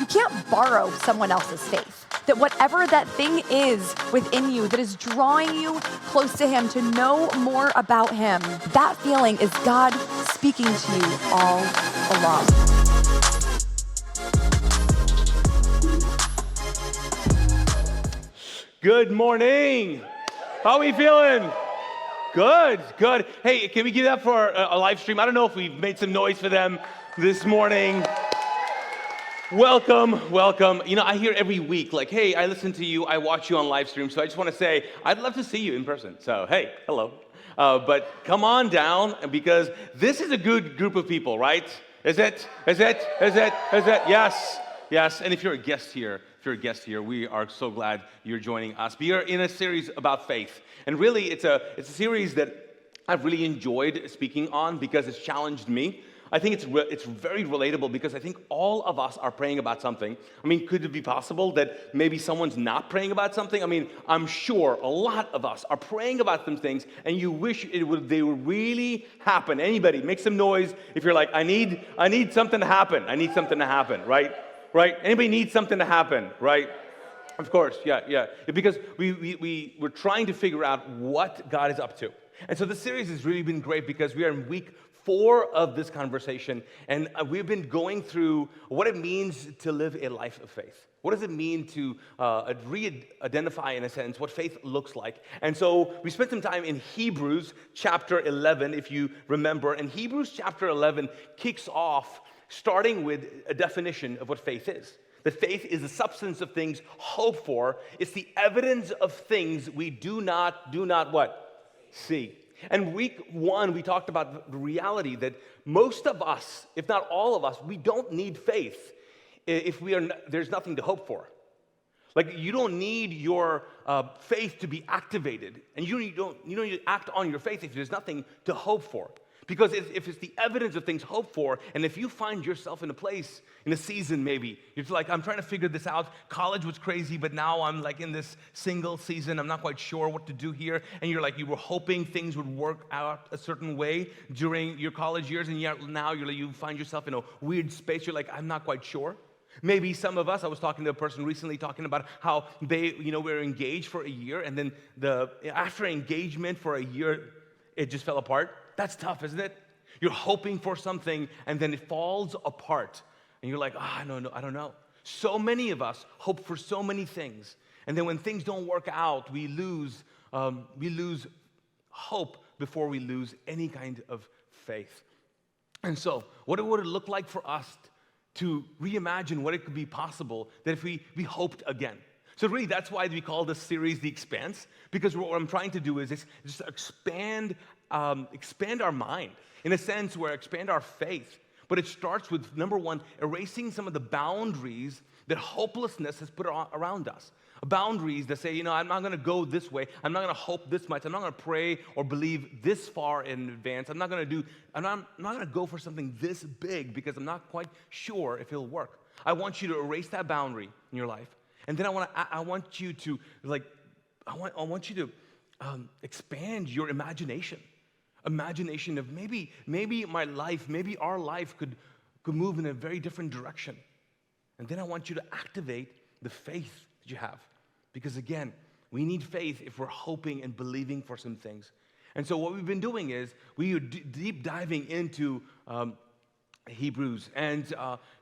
you can't borrow someone else's faith. That whatever that thing is within you that is drawing you close to him, to know more about him, that feeling is God speaking to you all along. Good morning. How are we feeling? Good, good. Hey, can we give that for a live stream? I don't know if we've made some noise for them this morning. Welcome, welcome. You know, I hear every week, like, hey, I listen to you, I watch you on live stream, so I just want to say, I'd love to see you in person. So, hey, hello. But come on down, because this is a good group of people, right? Is it? Yes, yes. And if you're a guest here, we are so glad you're joining us. We are in a series about faith. And really, it's a series that I've really enjoyed speaking on because it's challenged me. I think it's very relatable because I think all of us are praying about something. I mean, could it be possible that maybe someone's not praying about something? I mean, I'm sure a lot of us are praying about some things and you wish they would really happen. Anybody, make some noise if you're like, I need something to happen. I need something to happen, right? Right? Anybody needs something to happen, right? Of course, yeah. Because we're trying to figure out what God is up to. And so this series has really been great because we are in week 4 of this conversation, and we've been going through what it means to live a life of faith. What does it mean to re-identify, in a sense, what faith looks like? And so we spent some time in Hebrews chapter 11, if you remember, and Hebrews chapter 11 kicks off starting with a definition of what faith is. That faith is the substance of things hoped for. It's the evidence of things we do not what? See. And week 1, we talked about the reality that most of us, if not all of us, we don't need faith if there's nothing to hope for. Like, you don't need your faith to be activated, and you don't need to act on your faith if there's nothing to hope for. Because if it's the evidence of things hoped for, and if you find yourself in a place, in a season maybe, you're like, I'm trying to figure this out. College was crazy, but now I'm like in this single season. I'm not quite sure what to do here. And you're like, you were hoping things would work out a certain way during your college years, and yet now you find yourself in a weird space. You're like, I'm not quite sure. Maybe some of us, I was talking to a person recently talking about how they, were engaged for a year, and then after engagement for a year, it just fell apart. That's tough, isn't it? You're hoping for something, and then it falls apart. And you're like, I don't know. So many of us hope for so many things. And then when things don't work out, we lose hope before we lose any kind of faith. And so, what would it look like for us to reimagine what it could be possible that if we hoped again? So really, that's why we call this series The Expanse, because what I'm trying to do is just expand our mind, in a sense where expand our faith. But it starts with, number 1, erasing some of the boundaries that hopelessness has put around us. Boundaries that say, I'm not going to go this way. I'm not going to hope this much. I'm not going to pray or believe this far in advance. I'm not going to go for something this big because I'm not quite sure if it'll work. I want you to erase that boundary in your life. And then I want you to expand your imagination. Imagination of maybe my life, maybe our life could move in a very different direction. And then I want you to activate the faith that you have. Because again, we need faith if we're hoping and believing for some things. And so what we've been doing is we are deep diving into Hebrews and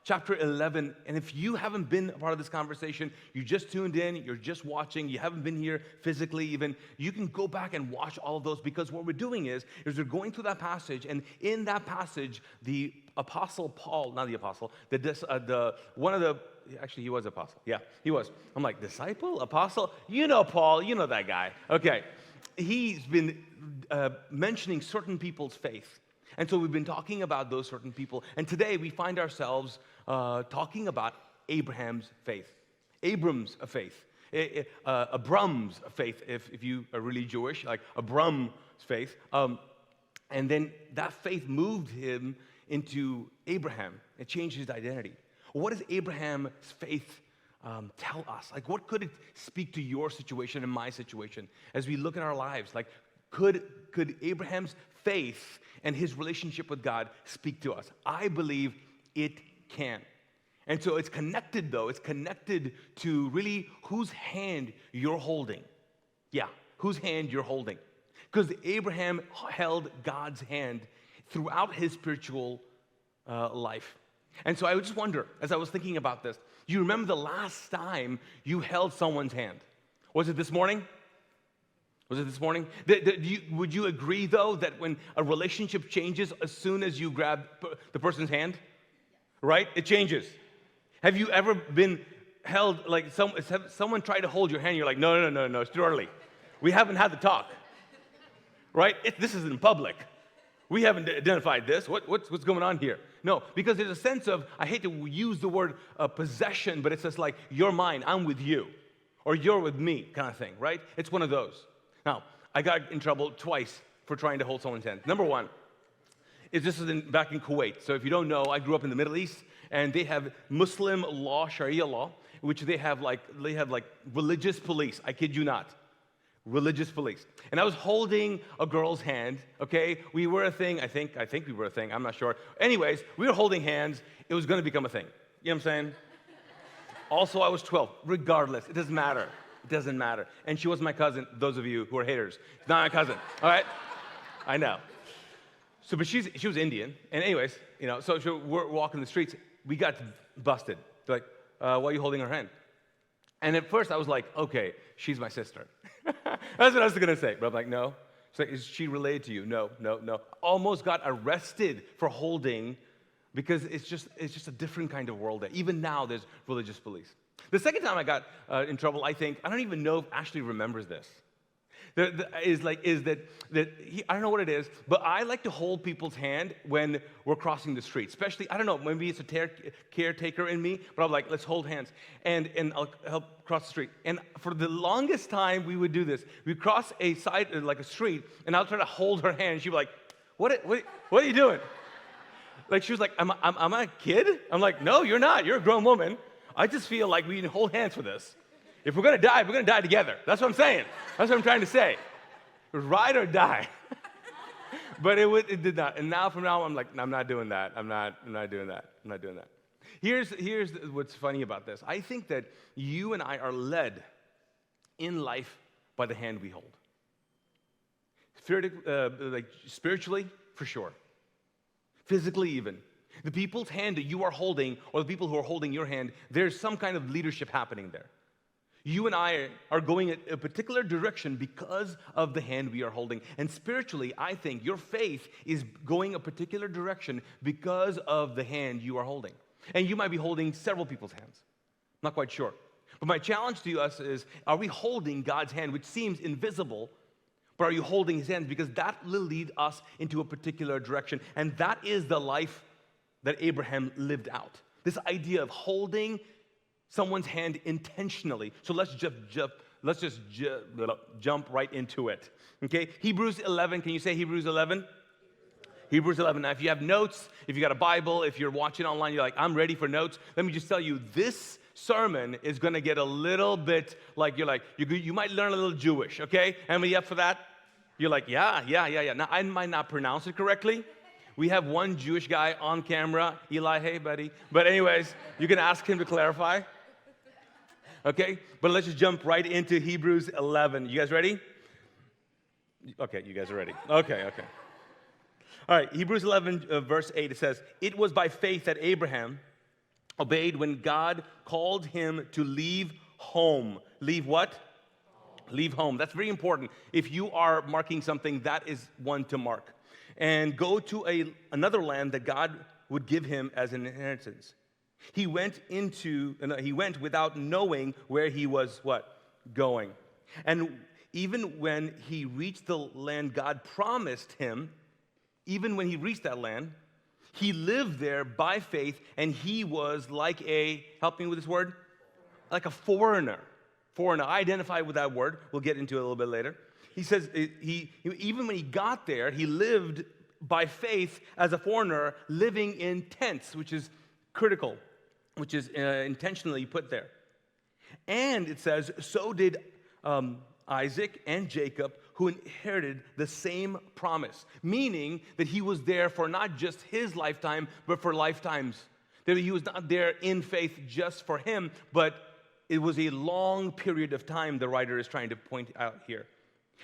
chapter 11. And if you haven't been a part of this conversation, you just tuned in, you're just watching, you haven't been here physically even, you can go back and watch all of those, because what we're doing is we're going through that passage, and in that passage, the apostle Paul, not the apostle, actually he was apostle. Yeah, he was. I'm like, disciple, apostle? You know Paul, you know that guy. Okay. He's been mentioning certain people's faith. And so we've been talking about those certain people. And today we find ourselves talking about Abraham's faith. Abram's faith. Abram's faith, if you are really Jewish, like Abram's faith. And then that faith moved him into Abraham. It changed his identity. What does Abraham's faith tell us? Like, what could it speak to your situation and my situation as we look at our lives? Like, could Abraham's faith and his relationship with God speak to us? I believe it can. And so it's connected, though. It's connected to really whose hand you're holding. Yeah, whose hand you're holding. Because Abraham held God's hand throughout his spiritual life. And so I would just wonder, as I was thinking about this, do you remember the last time you held someone's hand? Was it this morning? Was it this morning? Would you agree, though, that when a relationship changes as soon as you grab the person's hand? Right? It changes. Have you ever been held, like someone tried to hold your hand, you're like, no, it's too early. We haven't had the talk. Right? This is in public. We haven't identified this. What's going on here? No, because there's a sense of, I hate to use the word possession, but it's just like, you're mine, I'm with you. Or you're with me kind of thing, right? It's one of those. Now, I got in trouble twice for trying to hold someone's hand. Number one, this is back in Kuwait. So if you don't know, I grew up in the Middle East, and they have Muslim law, Sharia law, which they have like religious police. I kid you not. Religious police. And I was holding a girl's hand, okay? We were a thing, I think we were a thing, I'm not sure. Anyways, we were holding hands. It was gonna become a thing. You know what I'm saying? Also, I was 12. Regardless, it doesn't matter. It doesn't matter. And she was my cousin, those of you who are haters. It's not my cousin, all right? I know. So, but she was Indian. And anyways, so we're walking the streets. We got busted. They're like, why are you holding her hand? And at first, I was like, okay, she's my sister. That's what I was going to say. But I'm like, no. She's like, is she related to you? No. Almost got arrested for holding, because it's just a different kind of world there. Even now, there's religious police. The second time I got in trouble, I don't even know if Ashley remembers this. I don't know what it is, but I like to hold people's hand when we're crossing the street. Especially, I don't know, maybe it's a caretaker in me, but I'm like, let's hold hands. And I'll help cross the street. And for the longest time, we would do this. We'd cross a side, like a street, and I'll try to hold her hand. She'd be like, what are you doing? Like, she was like, am I a kid? I'm like, no, you're not. You're a grown woman. I just feel like we need to hold hands for this. If we're going to die, we're going to die together. That's what I'm saying. That's what I'm trying to say. Ride or die. But it did not. And from now, I'm like, I'm not doing that. I'm not doing that. I'm not doing that. Here's what's funny about this. I think that you and I are led in life by the hand we hold. Spiritually, for sure. Physically, even. The people's hand that you are holding, or the people who are holding your hand, there's some kind of leadership happening there. You and I are going in a particular direction because of the hand we are holding. And spiritually, I think your faith is going a particular direction because of the hand you are holding. And you might be holding several people's hands. I'm not quite sure. But my challenge to us is, are we holding God's hand, which seems invisible, but are you holding his hand? Because that will lead us into a particular direction. And that is the life that Abraham lived out. This idea of holding someone's hand intentionally. So let's just jump right into it. Okay? Hebrews 11. Can you say Hebrews 11? Hebrews 11. Now, if you have notes, if you got a Bible, if you're watching online, you're like, I'm ready for notes. Let me just tell you, this sermon is going to get a little bit like, you might learn a little Jewish, okay? Anybody up for that? You're like, yeah. Now, I might not pronounce it correctly. We have one Jewish guy on camera. Eli, hey, buddy. But anyways, you can ask him to clarify. Okay? But let's just jump right into Hebrews 11. You guys ready? Okay, you guys are ready. Okay. All right, Hebrews 11, verse 8, it says, it was by faith that Abraham obeyed when God called him to leave home. Leave what? Leave home. That's very important. If you are marking something, that is one to mark. And go to another land that God would give him as an inheritance. He went without knowing where he was what? Going. And even when he reached the land God promised him, even when he reached that land, he lived there by faith, and he was like help me with this word? Like a foreigner. Foreigner. I identify with that word. We'll get into it a little bit later. He says even when he got there, he lived by faith as a foreigner, living in tents, which is critical, which is intentionally put there. And it says, so did Isaac and Jacob, who inherited the same promise, meaning that he was there for not just his lifetime, but for lifetimes. That he was not there in faith just for him, but it was a long period of time the writer is trying to point out here.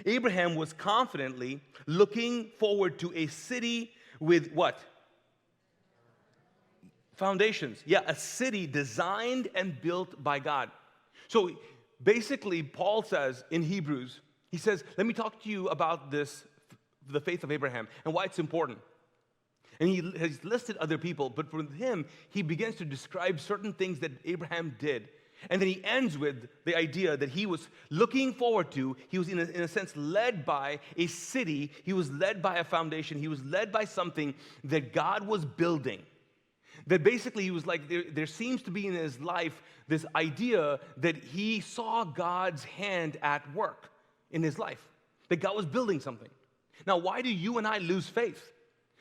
Abraham was confidently looking forward to a city with what? Foundations. Yeah, a city designed and built by God. So basically, Paul says in Hebrews, he says, let me talk to you about this, the faith of Abraham, and why it's important. And he has listed other people, but for him, he begins to describe certain things that Abraham did. And then he ends with the idea that he was looking forward to, he was in a sense led by a city, he was led by a foundation, he was led by something that God was building. That basically he was like, there seems to be in his life this idea that he saw God's hand at work in his life, that God was building something. Now, why do you and I lose faith?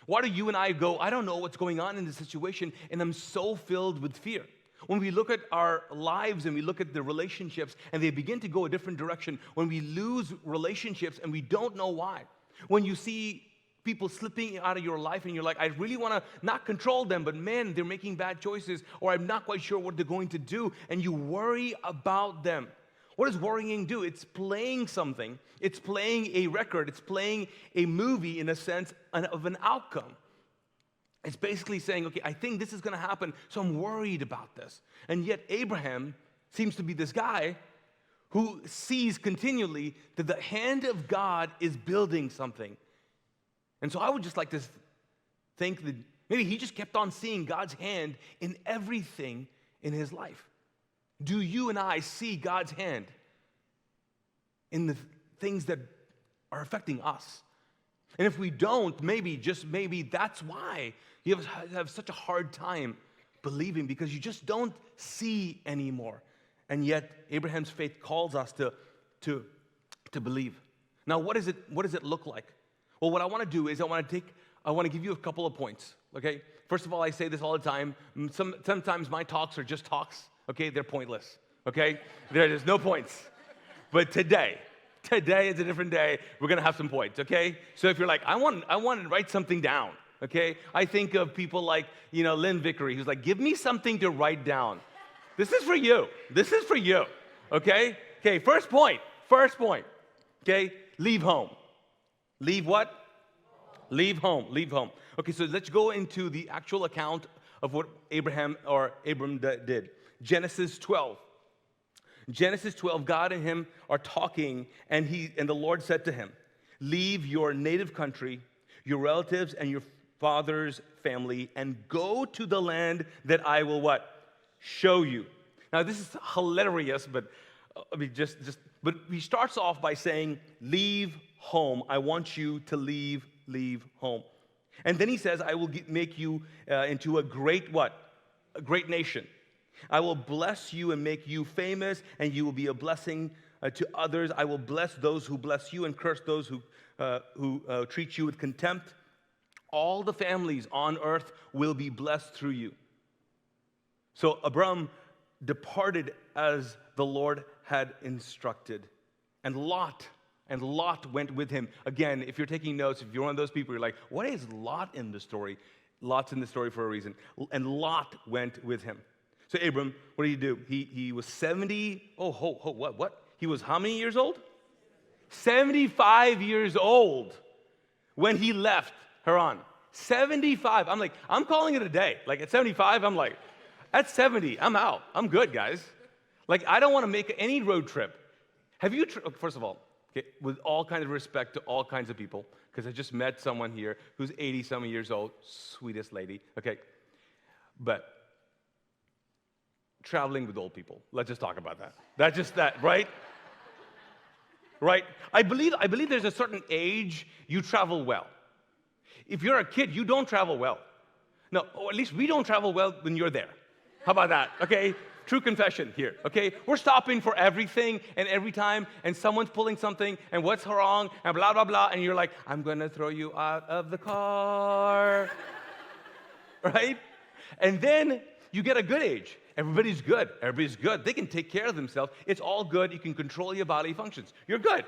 Why do you and I go, I don't know what's going on in this situation, and I'm so filled with fear? When we look at our lives and we look at the relationships and they begin to go a different direction, when we lose relationships and we don't know why, when you see people slipping out of your life and you're like, I really want to not control them, but man, they're making bad choices, or I'm not quite sure what they're going to do, and you worry about them. What does worrying do? It's playing something. It's playing a record. It's playing a movie in a sense of an outcome. It's basically saying, okay, I think this is going to happen, so I'm worried about this. And yet Abraham seems to be this guy who sees continually that the hand of God is building something. And so I would just like to think that maybe he just kept on seeing God's hand in everything in his life. Do you and I see God's hand in the things that are affecting us? And if we don't, maybe, just maybe, that's why you have such a hard time believing, because you just don't see anymore. And yet, Abraham's faith calls us to believe. Now, what does it look like? Well, what I want to do is I want to give you a couple of points, okay? First of all, I say this all the time. Sometimes my talks are just talks, okay? They're pointless, okay? There's no points. But today is a different day. We're going to have some points, okay? So if you're like, I want to write something down, okay? I think of people like, Lynn Vickery, who's like, give me something to write down. This is for you. This is for you, okay? Okay, first point, okay? Leave home. Leave what? Leave home. Okay, so let's go into the actual account of what Abram did. Genesis 12, God and him are talking, and the Lord said to him, leave your native country, your relatives, and your father's family, and go to the land that I will what? Show you. Now, this is hilarious, but but he starts off by saying, leave home. I want you to leave home. And then he says, I will make you into a great what? A great nation. I will bless you and make you famous, and you will be a blessing to others. I will bless those who bless you and curse those who treat you with contempt. All the families on earth will be blessed through you. So Abram departed as the Lord had instructed, and Lot went with him. Again, if you're taking notes, if you're one of those people, you're like, what is Lot in the story? Lot's in the story for a reason. And Lot went with him. So Abram, what did he do? He was 70, what? He was how many years old? 75 years old when he left Haran. 75. I'm calling it a day. Like at 75, I'm like, at 70, I'm out. I'm good, guys. Like, I don't want to make any road trip. Have you, first of all, okay, with all kinds of respect to all kinds of people, because I just met someone here who's 80-some years old, sweetest lady, okay, but traveling with old people, let's just talk about that. That's just that, right? Right? I believe there's a certain age you travel well. If you're a kid, you don't travel well. No, or at least we don't travel well when you're there. How about that? Okay? True confession here, okay? We're stopping for everything and every time, and someone's pulling something, and what's wrong, and blah, blah, blah, and you're like, I'm going to throw you out of the car, right? And then you get a good age. Everybody's good. They can take care of themselves. It's all good. You can control your bodily functions. You're good.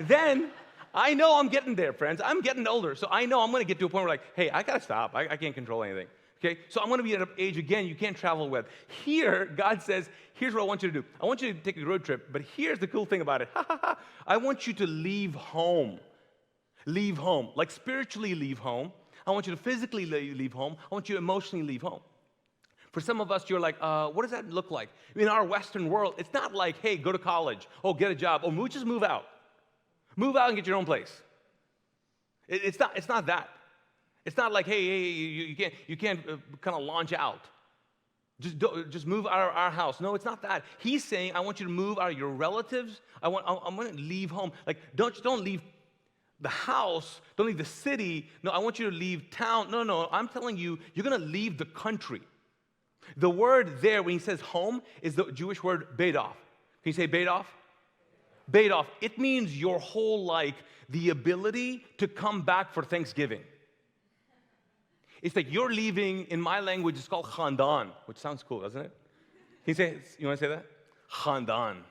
Then, I know I'm getting there, friends. I'm getting older, so I know I'm going to get to a point where like, hey, I got to stop. I can't control anything. Okay, so I'm going to be at an age, again, you can't travel with. Here, God says, here's what I want you to do. I want you to take a road trip, but here's the cool thing about it. I want you to leave home. Leave home. Like spiritually leave home. I want you to physically leave home. I want you to emotionally leave home. For some of us, you're like, what does that look like? In our Western world, it's not like, hey, go to college, oh, get a job, oh, just move out. Move out and get your own place. It's not that. It's not like, hey, you can't kind of launch out. Just move out of our house. No, it's not that. He's saying, I want you to move out of your relatives. I'm going to leave home. Like, don't leave the house. Don't leave the city. No, I want you to leave town. No, I'm telling you, you're going to leave the country. The word there, when he says home, is the Jewish word beidov. Can you say beidov? Beidov. It means your whole life, the ability to come back for Thanksgiving. It's like you're leaving, in my language, it's called khandan, which sounds cool, doesn't it? Can you say, you want to say that? Khandan.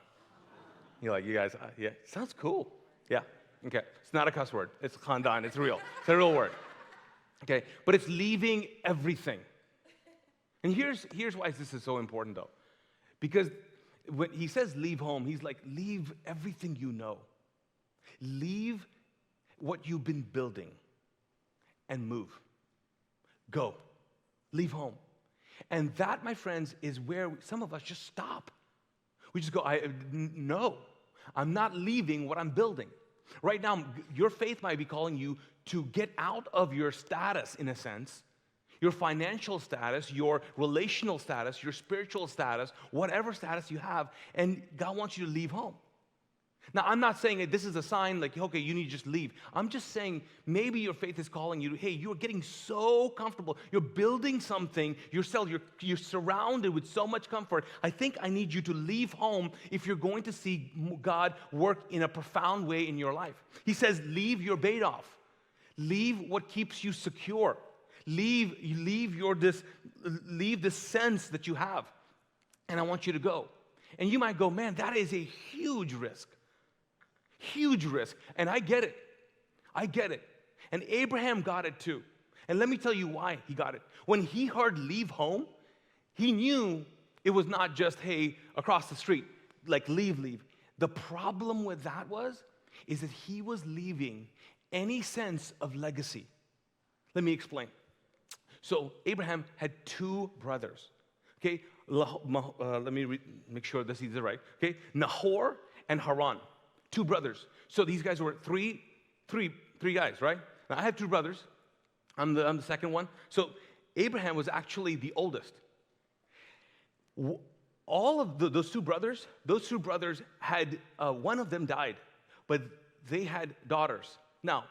You're like, you guys, yeah, sounds cool. Yeah, okay. It's not a cuss word. It's khandan. It's real. It's a real word. Okay, but it's leaving everything. And here's why this is so important, though. Because when he says leave home, he's like, leave everything you know. Leave what you've been building and move. Go. Leave home. And that, my friends, is where some of us just stop. We just go, no, I'm not leaving what I'm building. Right now, your faith might be calling you to get out of your status, in a sense, your financial status, your relational status, your spiritual status, whatever status you have, and God wants you to leave home. Now, I'm not saying that this is a sign like, okay, you need to just leave. I'm just saying maybe your faith is calling you, hey, you're getting so comfortable. You're building something yourself. You're surrounded with so much comfort. I think I need you to leave home if you're going to see God work in a profound way in your life. He says, leave your bait off. Leave what keeps you secure. Leave the sense that you have. And I want you to go. And you might go, man, that is a huge risk. Huge risk. And I get it. I get it. And Abraham got it too. And let me tell you why he got it. When he heard leave home, he knew it was not just, hey, across the street, like leave. The problem with that is that he was leaving any sense of legacy. Let me explain. So Abraham had two brothers. Okay, let me make sure this is right. Okay, Nahor and Haran. Two brothers. So these guys were three guys, right? Now I have two brothers. I'm the second one. So Abraham was actually the oldest. All of those two brothers had, one of them died, but they had daughters. Now,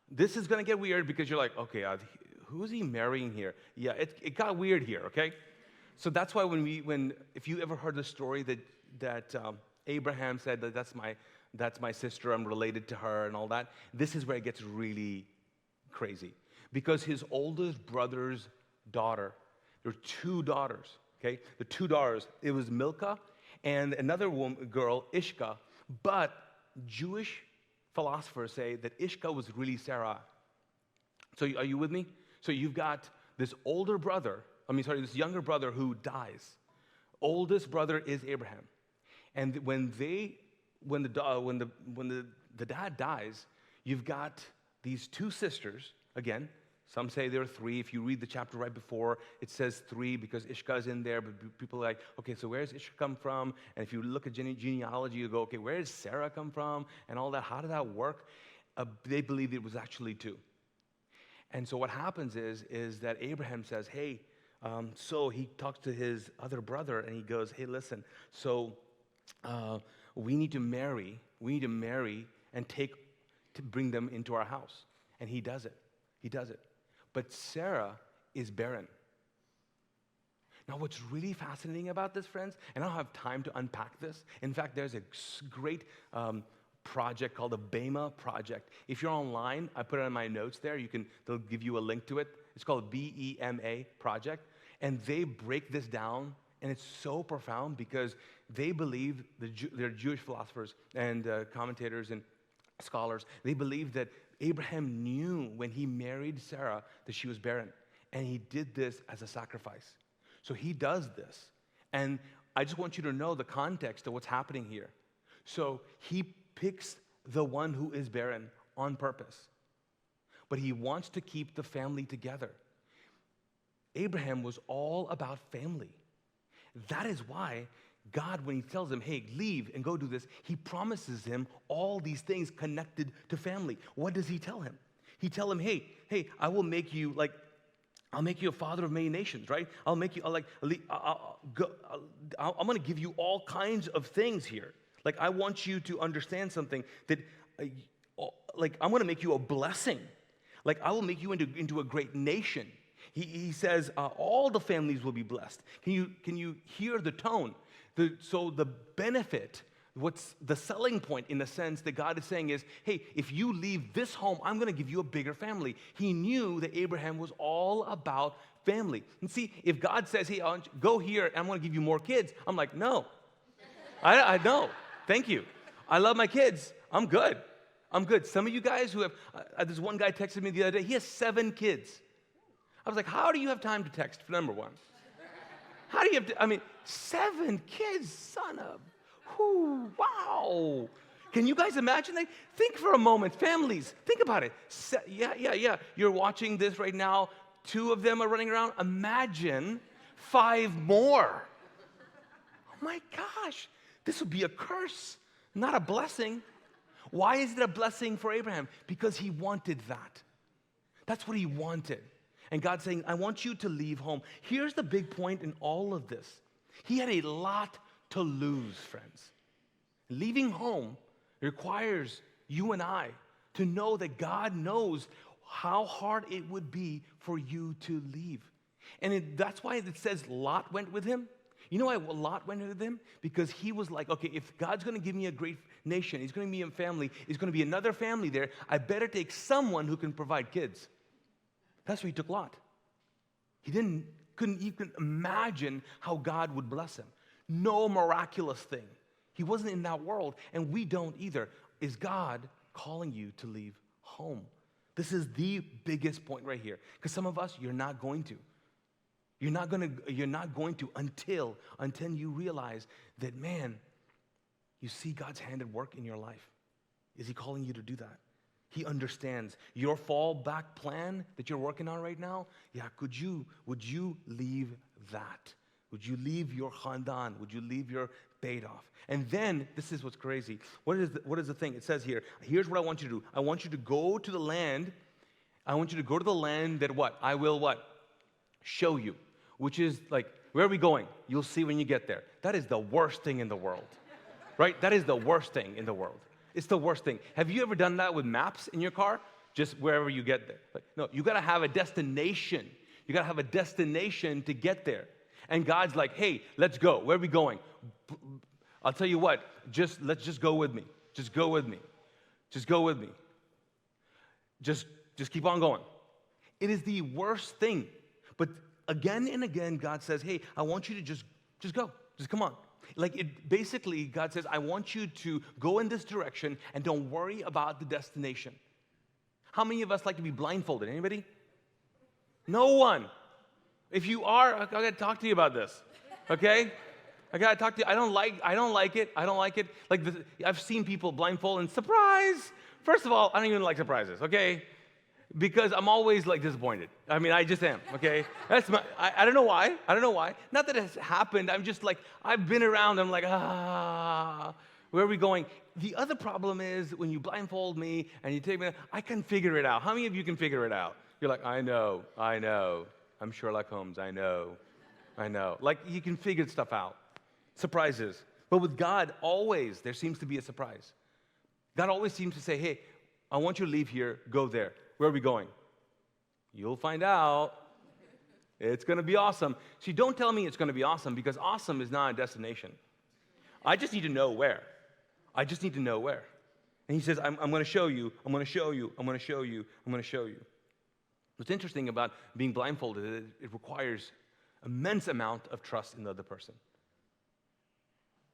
this is going to get weird because you're like, okay, who is he marrying here? Yeah, it got weird here, okay? So that's why if you ever heard the story that Abraham said that that's my sister, I'm related to her and all that, this is where it gets really crazy. Because his oldest brother's daughter, there were two daughters, okay? The two daughters, it was Milcah and another girl, Ishka, but Jewish philosophers say that Ishka was really Sarah. So are you with me? So you've got this younger brother who dies. Oldest brother is Abraham. And when the dad dies, you've got these two sisters. Again, some say there are three. If you read the chapter right before, it says three because Ishka is in there. But people are like, okay, so where does Ishka come from? And if you look at genealogy, you go, okay, where does Sarah come from? And all that. How did that work? They believed it was actually two. And so what happens is that Abraham says, hey, so he talks to his other brother and he goes, hey, listen, so we need to marry and to bring them into our house. And he does it. But Sarah is barren. Now, what's really fascinating about this, friends, and I don't have time to unpack this. In fact, there's a great project called the BEMA project. If you're online, I put it in my notes there. They'll give you a link to it. It's called BEMA project. And they break this down, and it's so profound because they believe, they're Jewish philosophers and commentators and scholars, they believe that Abraham knew when he married Sarah that she was barren. and he did this as a sacrifice. So he does this. And I just want you to know the context of what's happening here. So he picks the one who is barren on purpose. But he wants to keep the family together. Abraham was all about family. That is why God, when he tells him, hey, leave and go do this, he promises him all these things connected to family. What does he tell him? He tell him, hey, I will make you I'll make you a father of many nations, right? I'll make you, I'm going to give you all kinds of things here. Like, I want you to understand something that, I'm going to make you a blessing. Like, I will make you into a great nation. He says, all the families will be blessed. Can you hear the tone? So the benefit, what's the selling point in the sense that God is saying is, hey, if you leave this home, I'm going to give you a bigger family. He knew that Abraham was all about family. And see, if God says, hey, go here, and I'm going to give you more kids, I'm like, no. I know. Thank you. I love my kids. I'm good. Some of you guys who have, this one guy texted me the other day, he has 7 kids. I was like, how do you have time to text, number one? How do you have 7 kids, son of, wow. Can you guys imagine that? Think for a moment, families, think about it. Yeah. You're watching this right now. 2 of them are running around. Imagine 5 more. Oh my gosh, this would be a curse, not a blessing. Why is it a blessing for Abraham? Because he wanted that. That's what he wanted. And God's saying, I want you to leave home. Here's the big point in all of this. He had a lot to lose, friends. Leaving home requires you and I to know that God knows how hard it would be for you to leave. And that's why it says Lot went with him. You know why Lot went with him? Because he was like, okay, if God's going to give me a great nation, he's going to give me a family, there's going to be another family there, I better take someone who can provide kids. That's why he took Lot. He couldn't even imagine how God would bless him. No miraculous thing. He wasn't in that world, and we don't either. Is God calling you to leave home? This is the biggest point right here. Because some of us, you're not going to. You're not going to until you realize that, man, you see God's hand at work in your life. Is he calling you to do that? He understands your fallback plan that you're working on right now. Yeah, would you leave that? Would you leave your khandan? Would you leave your bait off? And then, this is what's crazy. What is the thing? It says here, here's what I want you to do. I want you to go to the land. I want you to go to the land that what? I will what? Show you. Which is like, where are we going? You'll see when you get there. That is the worst thing in the world. Right? That is the worst thing in the world. It's the worst thing. Have you ever done that with maps in your car? Just wherever you get there. Like, no, you got to have a destination. You got to have a destination to get there. And God's like, hey, let's go. Where are we going? I'll tell you what, let's just go with me. Just go with me. Just go with me. Just keep on going. It is the worst thing. But again and again, God says, hey, I want you to just go. Just come on. Like, it basically, God says, I want you to go in this direction and don't worry about the destination. How many of us like to be blindfolded? Anybody? No one. If you are, I gotta talk to you about this, okay? I gotta talk to you. I don't like it. Like, I've seen people blindfold and surprise. First of all, I don't even like surprises, okay? Because I'm always like disappointed. I just am, okay? I don't know why. Not that it's happened. I'm just like, I've been around. I'm like, where are we going? The other problem is when you blindfold me and you take me, I can figure it out. How many of you can figure it out? You're like, I know. I'm Sherlock Holmes. I know. Like, you can figure stuff out. Surprises. But with God, always there seems to be a surprise. God always seems to say, hey, I want you to leave here, go there. Where are we going? You'll find out. It's going to be awesome. See, don't tell me it's going to be awesome, because awesome is not a destination. I just need to know where. And he says, I'm going to show you. What's interesting about being blindfolded is it requires immense amount of trust in the other person.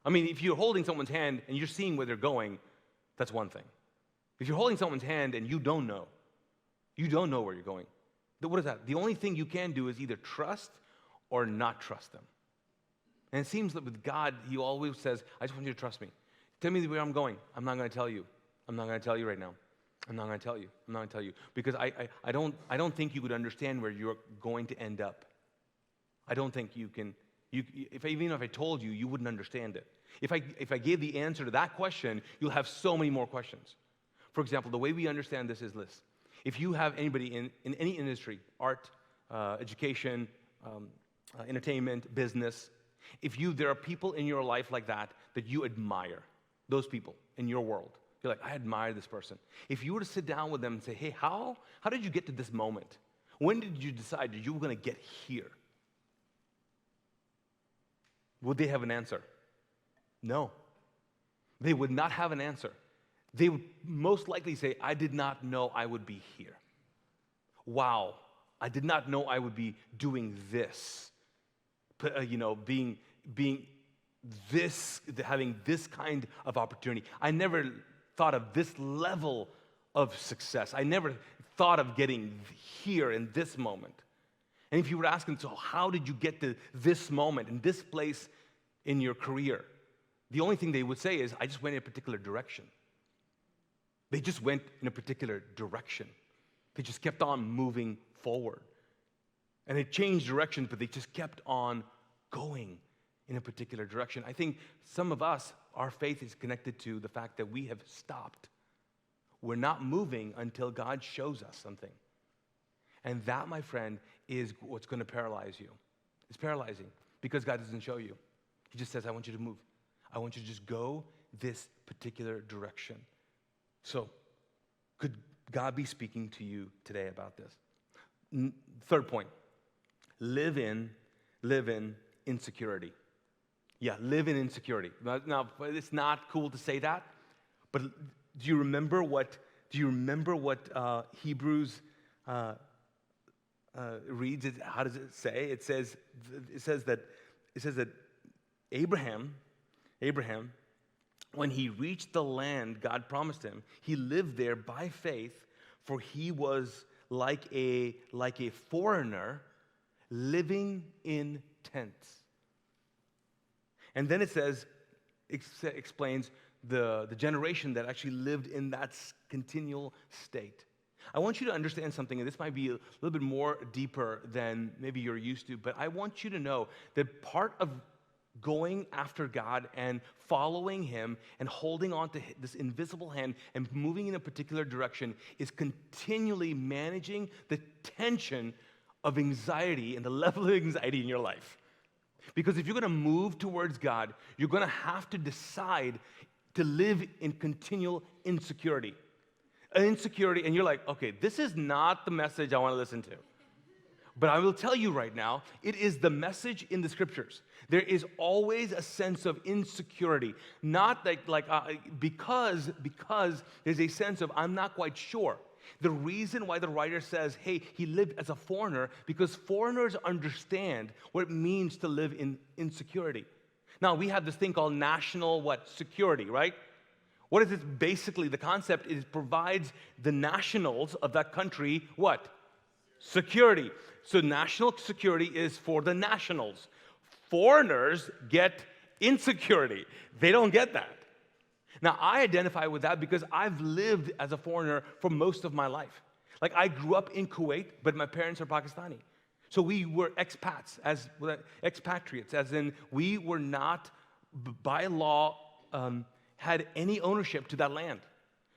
If you're holding someone's hand and you're seeing where they're going, that's one thing. If you're holding someone's hand and you don't know where you're going, What is that? The only thing you can do is either trust or not trust them. And it seems that with God, he always says, I just want you to trust me. Tell me where I'm going. I'm not going to tell you. I'm not going to tell you right now. I'm not going to tell you. I'm not going to tell you. Because I don't think you could understand where you're going to end up. I don't think you can. Even if I told you, you wouldn't understand it. If I gave the answer to that question, you'll have so many more questions. For example, the way we understand this is this. If you have anybody in any industry, art, education, entertainment, business, there are people in your life like that you admire, those people in your world. You're like, I admire this person. If you were to sit down with them and say, hey, how did you get to this moment? When did you decide that you were going to get here? Would they have an answer? No. They would not have an answer. They would most likely say, I did not know I would be here. Wow, I did not know I would be doing this. Being this, having this kind of opportunity. I never thought of this level of success. I never thought of getting here in this moment. And if you were asking, so how did you get to this moment, in this place in your career? The only thing they would say is, I just went in a particular direction. They just went in a particular direction. They just kept on moving forward. And they changed directions, but they just kept on going in a particular direction. I think some of us, our faith is connected to the fact that we have stopped. We're not moving until God shows us something. And that, my friend, is what's going to paralyze you. It's paralyzing because God doesn't show you. He just says, I want you to move. I want you to just go this particular direction. So, could God be speaking to you today about this? Third point, live in insecurity. Yeah, live in insecurity. Now, it's not cool to say that, but do you remember what Hebrews reads? How does it say? It says that Abraham, when he reached the land God promised him, he lived there by faith, for he was like a foreigner living in tents. And then it explains the generation that actually lived in that continual state. I want you to understand something, and this might be a little bit more deeper than maybe you're used to, but I want you to know that part of going after God and following him and holding on to this invisible hand and moving in a particular direction is continually managing the tension of anxiety and the level of anxiety in your life. Because if you're going to move towards God, you're going to have to decide to live in continual insecurity. Insecurity, and you're like, okay, this is not the message I want to listen to. But I will tell you right now, it is the message in the scriptures. There is always a sense of insecurity. Not because there's a sense of, I'm not quite sure. The reason why the writer says, hey, he lived as a foreigner, because foreigners understand what it means to live in insecurity. Now, we have this thing called national security, right? What is it? Basically, the concept is it provides the nationals of that country what? Security. So national security is for the nationals. Foreigners get insecurity. They don't get that. Now, I identify with that because I've lived as a foreigner for most of my life. Like, I grew up in Kuwait, but my parents are Pakistani. So we were expatriates, as in we were not, by law, had any ownership to that land.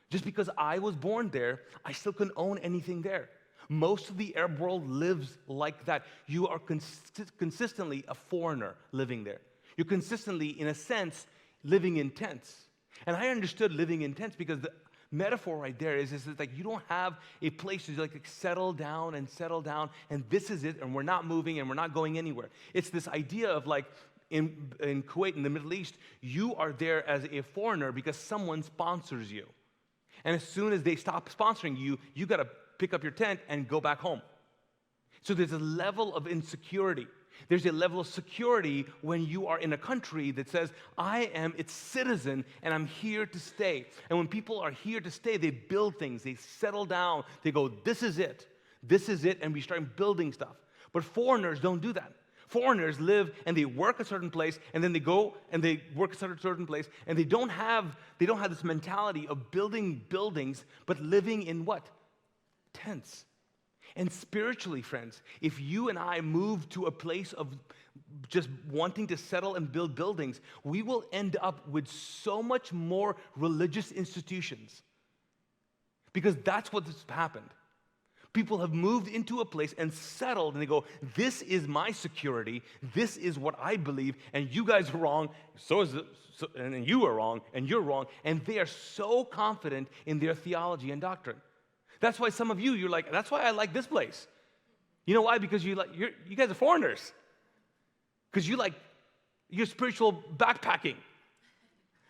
Just because I was born there, I still couldn't own anything there. Most of the Arab world lives like that. You are consistently a foreigner living there. You're consistently, in a sense, living in tents. And I understood living in tents because the metaphor right there is like you don't have a place to settle down, and this is it, and we're not moving, and we're not going anywhere. It's this idea of in Kuwait, in the Middle East, you are there as a foreigner because someone sponsors you. And as soon as they stop sponsoring you, you got to pick up your tent and go back home. So there's a level of insecurity. There's a level of security when you are in a country that says, I am its citizen and I'm here to stay. And when people are here to stay, they build things, they settle down, they go, this is it. this is it, and we start building stuff. But foreigners don't do that. Foreigners live and they work a certain place, and then they go and they work a certain place, and they don't have this mentality of building buildings, but living in what? Tents. And spiritually, friends, if you and I move to a place of just wanting to settle and build buildings, we will end up with so much more religious institutions. Because that's what's happened. People have moved into a place and settled, and they go, this is my security, this is what I believe, and you guys are wrong, and you are wrong, and you're wrong, and they are so confident in their theology and doctrine. That's why some of you're like, that's why I like this place. You know why? Because you guys are foreigners. Because you're spiritual backpacking.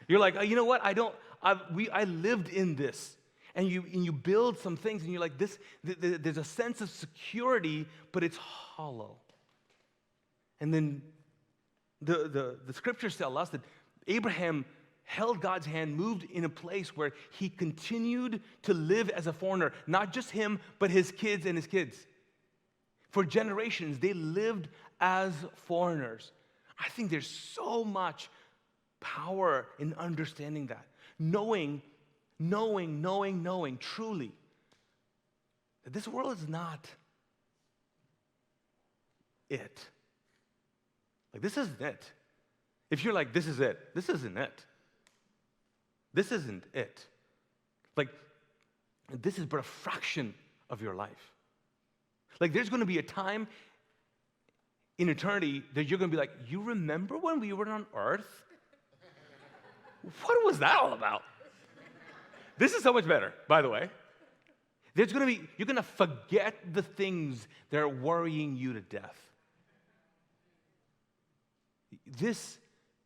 You're like, you know what? I lived in this. And you build some things, and you're like, there's a sense of security, but it's hollow. And then the scriptures tell us that Abraham held God's hand, moved in a place where he continued to live as a foreigner. Not just him, but his kids and his kids. For generations, they lived as foreigners. I think there's so much power in understanding that. Knowing truly that this world is not it. Like, this isn't it. If you're like, this is it, this isn't it. This isn't it. Like, this is but a fraction of your life. Like, there's going to be a time in eternity that you're going to be like, you remember when we were on earth? What was that all about? This is so much better, by the way. You're going to forget the things that are worrying you to death. This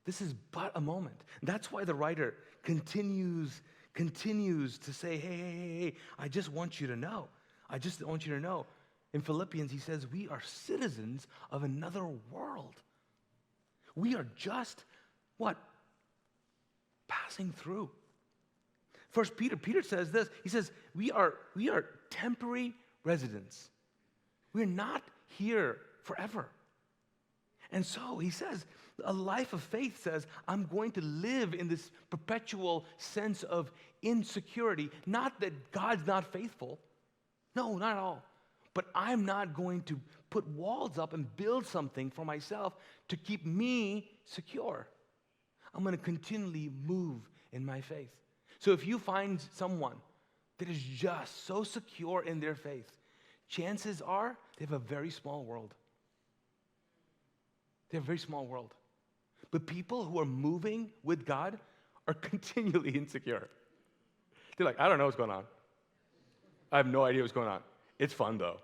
is but a moment. That's why the writer continues to say, hey, I just want you to know. I just want you to know. In Philippians, he says, we are citizens of another world. We are just, what? Passing through. First Peter says this. He says, we are temporary residents. We're not here forever. And so he says, a life of faith says, I'm going to live in this perpetual sense of insecurity. Not that God's not faithful. No, not at all. But I'm not going to put walls up and build something for myself to keep me secure. I'm going to continually move in my faith. So if you find someone that is just so secure in their faith, chances are they have a very small world. They have a very small world. But people who are moving with God are continually insecure. They're like, I don't know what's going on. I have no idea what's going on. It's fun, though.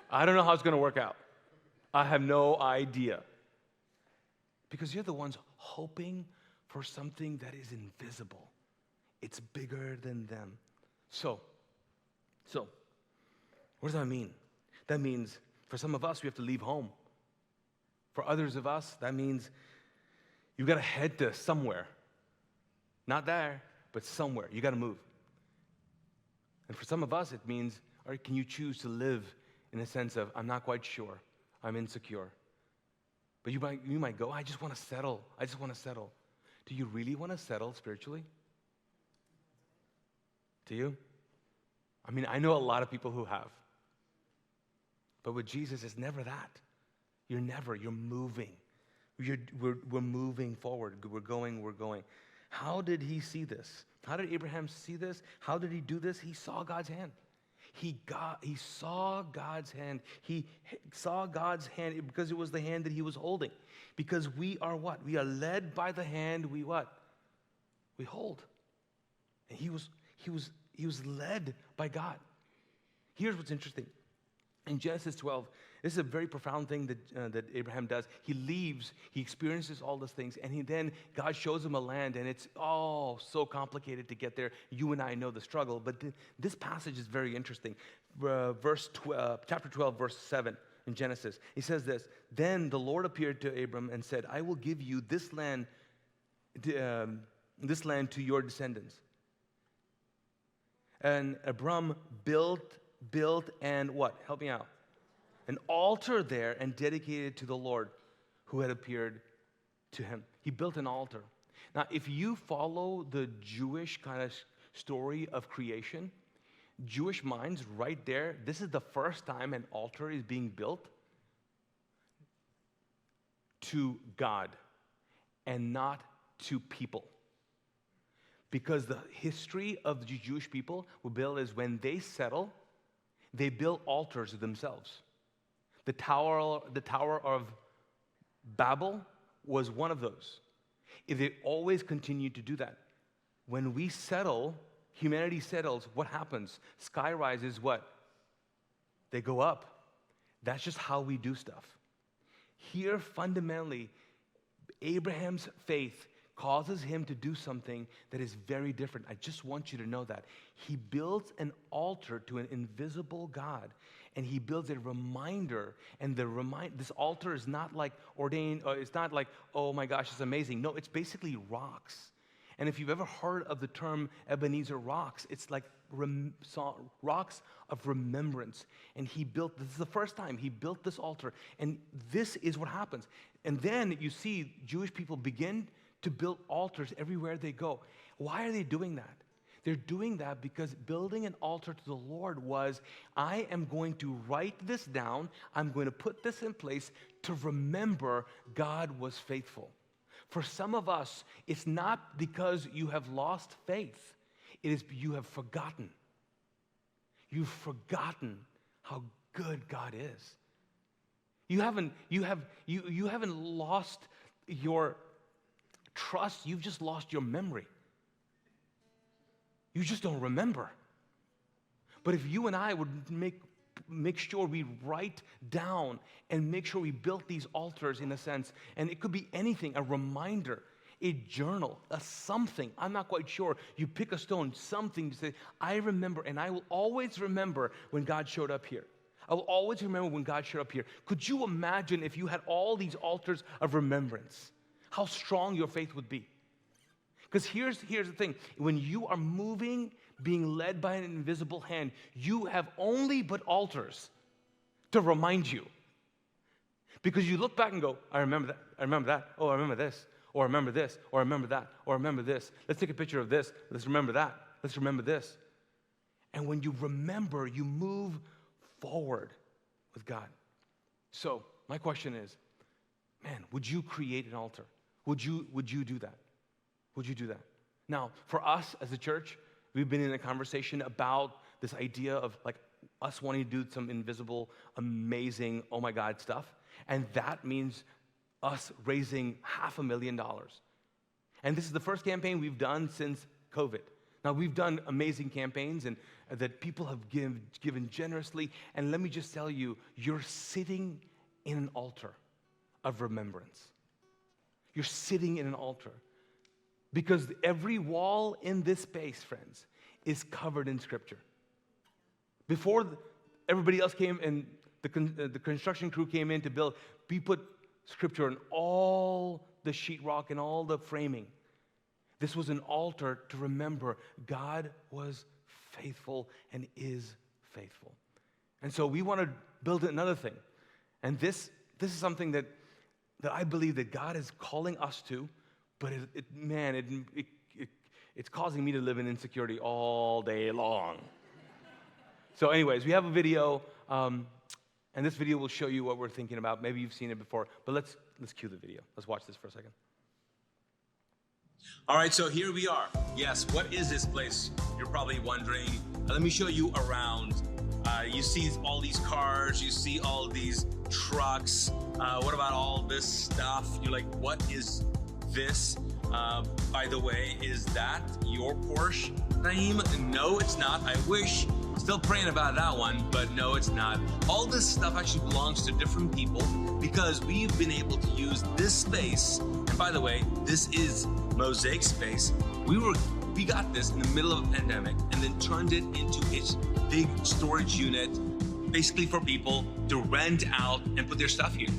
I don't know how it's going to work out. I have no idea. Because you're the ones hoping for something that is invisible. It's bigger than them. So, what does that mean? That means for some of us, we have to leave home. For others of us, that means you've got to head to somewhere. Not there, but somewhere. You got to move. And for some of us, it means, all right, can you choose to live in a sense of, I'm not quite sure, I'm insecure. But you might go, I just want to settle. I just want to settle. Do you really want to settle spiritually? Do you? I mean, I know a lot of people who have. But with Jesus, it's never that. You're moving. We're moving forward. We're going. How did he see this? How did Abraham see this? How did he do this? He saw God's hand. He saw God's hand. He saw God's hand because it was the hand that he was holding. Because we are what? We are led by the hand we what? We hold. And he was led by God. Here's what's interesting. In Genesis 12, this is a very profound thing that Abraham does. He leaves, he experiences all those things, and then God shows him a land, and it's all so complicated to get there. You and I know the struggle, but this passage is very interesting. Chapter 12, verse 7 in Genesis. He says this, then the Lord appeared to Abram and said, I will give you this land to your descendants. And Abram built built and what? Help me out. An altar there and dedicated to the Lord who had appeared to him. He built an altar. Now, if you follow the Jewish kind of story of creation, Jewish minds right there, this is the first time an altar is being built to God and not to people. Because the history of the Jewish people will build is when they settle, they build altars of themselves. The Tower of Babel was one of those. If they always continue to do that. When we settle, humanity settles, what happens? Sky rises, what? They go up. That's just how we do stuff. Here, fundamentally, Abraham's faith causes him to do something that is very different. I just want you to know that. He builds an altar to an invisible God, and he builds a reminder, and this altar is not like ordained, or it's not like, oh my gosh, it's amazing. No, it's basically rocks. And if you've ever heard of the term Ebenezer rocks, it's like rocks of remembrance. And this is the first time he built this altar, and this is what happens. And then you see Jewish people begin to build altars everywhere they go. Why are they doing that? They're doing that because building an altar to the Lord was, I am going to write this down, I'm going to put this in place to remember God was faithful. For some of us, it's not because you have lost faith, it is you have forgotten. You've forgotten how good God is. You haven't lost your trust, you've just lost your memory. You just don't remember. But if you and I would make sure we write down and make sure we built these altars in a sense, and it could be anything, a reminder, a journal, a something, I'm not quite sure. You pick a stone, something to say, I remember, and I will always remember when God showed up here. I will always remember when God showed up here. Could you imagine if you had all these altars of remembrance? How strong your faith would be. Because here's the thing. When you are moving, being led by an invisible hand, you have only but altars to remind you. Because you look back and go, I remember that, oh, I remember this, or I remember this, or I remember that, or I remember this. Let's take a picture of this, let's remember that, let's remember this. And when you remember, you move forward with God. So, my question is, man, would you create an altar? Would you do that? Would you do that? Now, for us as a church, we've been in a conversation about this idea of like us wanting to do some invisible, amazing, oh my God stuff. And that means us raising $500,000. And this is the first campaign we've done since COVID. Now, we've done amazing campaigns and that people have given generously. And let me just tell you, you're sitting in an altar of remembrance. You're sitting in an altar. Because every wall in this space, friends, is covered in Scripture. Before everybody else came and the construction crew came in to build, we put Scripture on all the sheetrock and all the framing. This was an altar to remember God was faithful and is faithful. And so we want to build another thing. And this is something that I believe that God is calling us to, but it's causing me to live in insecurity all day long. So anyways, we have a video, and this video will show you what we're thinking about. Maybe you've seen it before, but let's cue the video. Let's watch this for a second. All right, so here we are. Yes, what is this place? You're probably wondering. Let me show you around. You see all these cars, you see all these trucks. What about all this stuff? You're like, what is this? By the way, is that your Porsche, Naeem? No, it's not. I wish. Still praying about that one, but no, it's not. All this stuff actually belongs to different people because we've been able to use this space. And by the way, this is Mosaic space. We got this in the middle of a pandemic and then turned it into its big storage unit, basically for people to rent out and put their stuff here.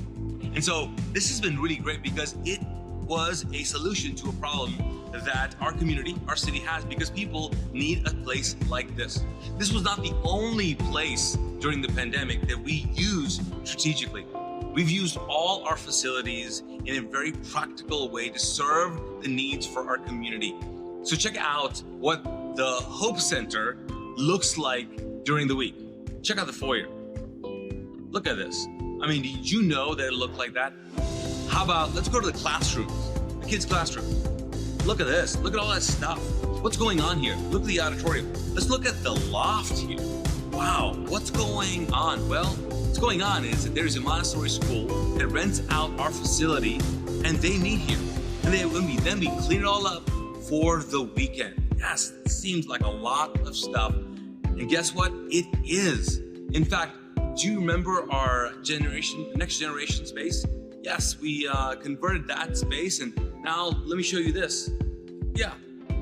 And so this has been really great because it was a solution to a problem that our community, our city has, because people need a place like this. This was not the only place during the pandemic that we used strategically. We've used all our facilities in a very practical way to serve the needs for our community. So check out what the Hope Center looks like during the week. Check out the foyer. Look at this. I mean, did you know that it looked like that? How about, let's go to the classrooms, the kids' classrooms. Look at this. Look at all that stuff. What's going on here? Look at the auditorium. Let's look at the loft here. Wow, what's going on? Well, what's going on is that there's a Montessori school that rents out our facility, and they meet here. And they will then be cleaning it all up for the weekend. Yes, it seems like a lot of stuff. And guess what? It is. In fact, do you remember our next generation space? Yes, we converted that space, and now let me show you this. Yeah,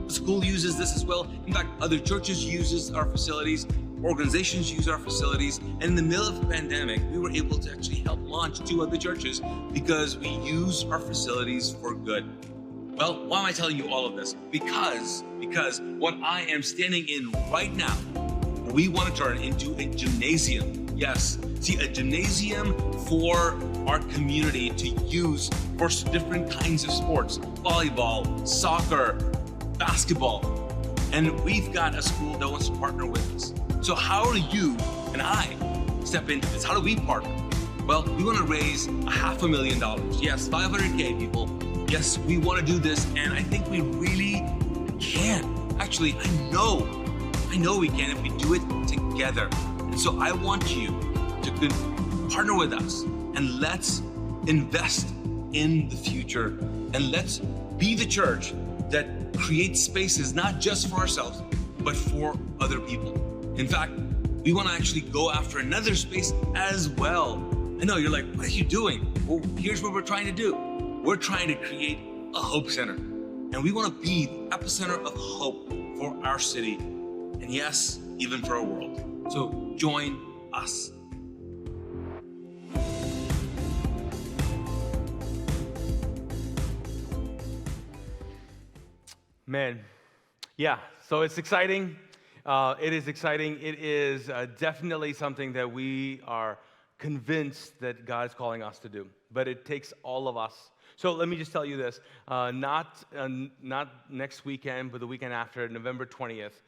the school uses this as well. In fact, other churches uses our facilities, organizations use our facilities, and in the middle of the pandemic, we were able to actually help launch 2 other churches because we use our facilities for good. Well, why am I telling you all of this? Because what I am standing in right now, we want to turn into a gymnasium. Yes, see, a gymnasium for our community to use for different kinds of sports: volleyball, soccer, basketball. And we've got a school that wants to partner with us. So how do you and I step into this? How do we partner? Well, we want to raise $500,000. Yes, 500K, people. Yes, we want to do this, and I think we really can. Actually, I know we can if we do it together. And so I want you to partner with us, and let's invest in the future, and let's be the church that creates spaces not just for ourselves, but for other people. In fact, we want to actually go after another space as well. I know you're like, what are you doing? Well, here's what we're trying to do. We're trying to create a Hope Center, and we want to be the epicenter of hope for our city, and yes, even for our world. So join us. Man, yeah, so it's exciting. It is exciting. It is definitely something that we are convinced that God is calling us to do, but it takes all of us. So let me just tell you this, not next weekend, but the weekend after, November 20th,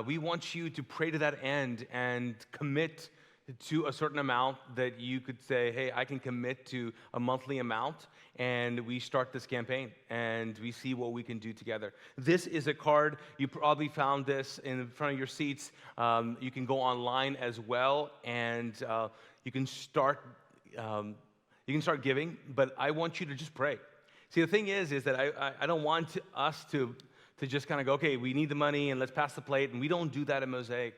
we want you to pray to that end and commit to a certain amount that you could say, hey, I can commit to a monthly amount, and we start this campaign, and we see what we can do together. This is a card. You probably found this in front of your seats. You can go online as well, and you can start giving, but I want you to just pray. See, the thing is that I don't want us to just kind of go, okay, we need the money, and let's pass the plate, and we don't do that at Mosaic.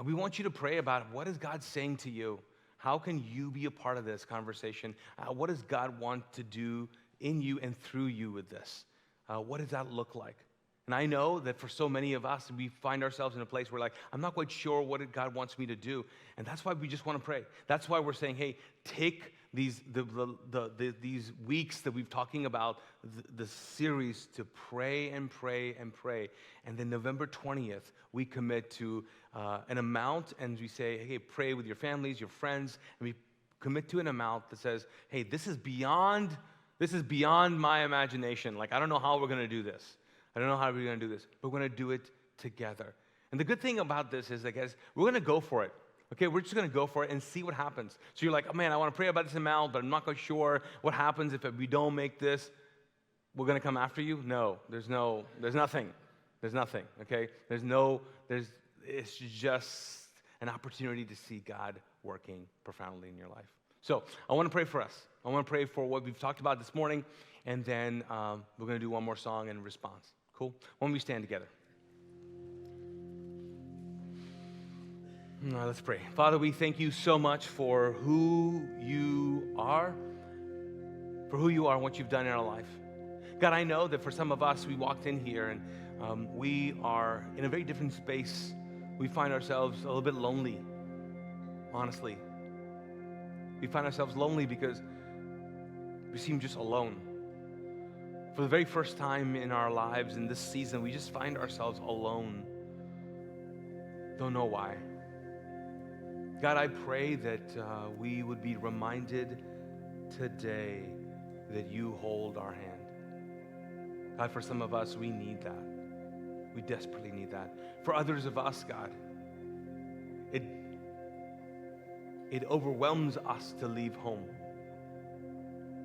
We want you to pray about what is God saying to you. How can you be a part of this conversation? What does God want to do in you and through you with this? What does that look like? And I know that for so many of us, we find ourselves in a place where like, I'm not quite sure what God wants me to do. And that's why we just want to pray. That's why we're saying, hey, take these weeks that we've talking about the series to pray and pray and pray. And then November 20th, we commit to an amount, and we say, hey, pray with your families, your friends, and we commit to an amount that says, hey, this is beyond my imagination. Like, I don't know how we're going to do this. I don't know how we're going to do this, but we're going to do it together. And the good thing about this is that, guys, we're going to go for it. Okay, we're just going to go for it and see what happens. So you're like, oh, man, I want to pray about this amount, but I'm not quite sure what happens if we don't make this. We're going to come after you? No, there's nothing. There's nothing, okay? It's just an opportunity to see God working profoundly in your life. So I want to pray for us. I want to pray for what we've talked about this morning, and then we're going to do one more song in response. Cool? Why don't we stand together? All right, let's pray. Father, we thank you so much for who you are, and what you've done in our life. God, I know that for some of us, we walked in here and we are in a very different space. We find ourselves a little bit lonely, honestly. We find ourselves lonely because we seem just alone. For the very first time in our lives in this season, we just find ourselves alone. Don't know why. God, I pray that we would be reminded today that you hold our hand. God, for some of us, we need that. We desperately need that. For others of us, God, it overwhelms us to leave home,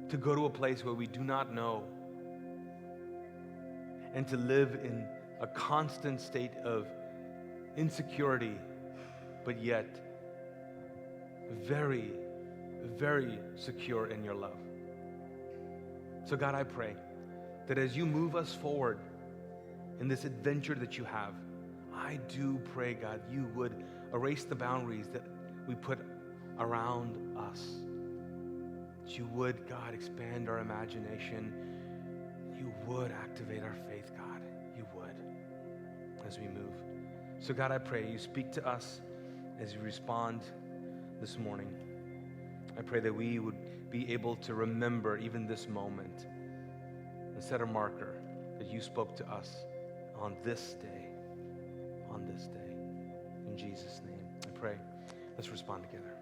to go to a place where we do not know, and to live in a constant state of insecurity, but yet very, very secure in your love. So God, I pray that as you move us forward in this adventure that you have, I do pray, God, you would erase the boundaries that we put around us. That you would, God, expand our imagination. You would activate our faith, God. You would, as we move. So God, I pray you speak to us as you respond this morning. I pray that we would be able to remember even this moment and set a marker that you spoke to us on this day. On this day. In Jesus' name, I pray. Let's respond together.